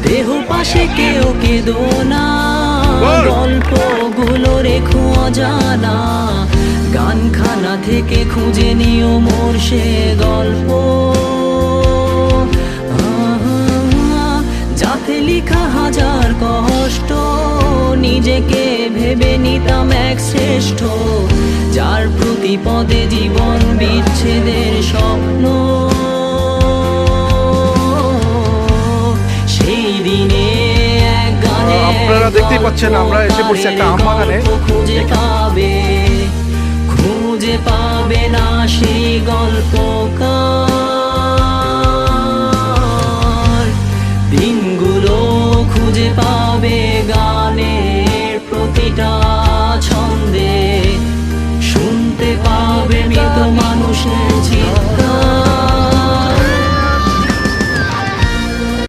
দেহ পাশে কেউ কেঁদো না, গল্পগুলো রেখো অজানা, গানখানা থেকে খুঁজে নিও মোর সে গল্প, যাতে লিখা হাজার কষ্ট, নিজেকে ভেবে নিতাম এক শ্রেষ্ঠ, যার প্রতি পদে জীবন বিচ্ছেদের স্বপ্ন। সেই দিনে এক গানে আপনারা দেখতেই পাচ্ছেন আমরা এসে পড়ছি একটা আম বাগানে। খুঁজে পাবে না সেই গল্পকার।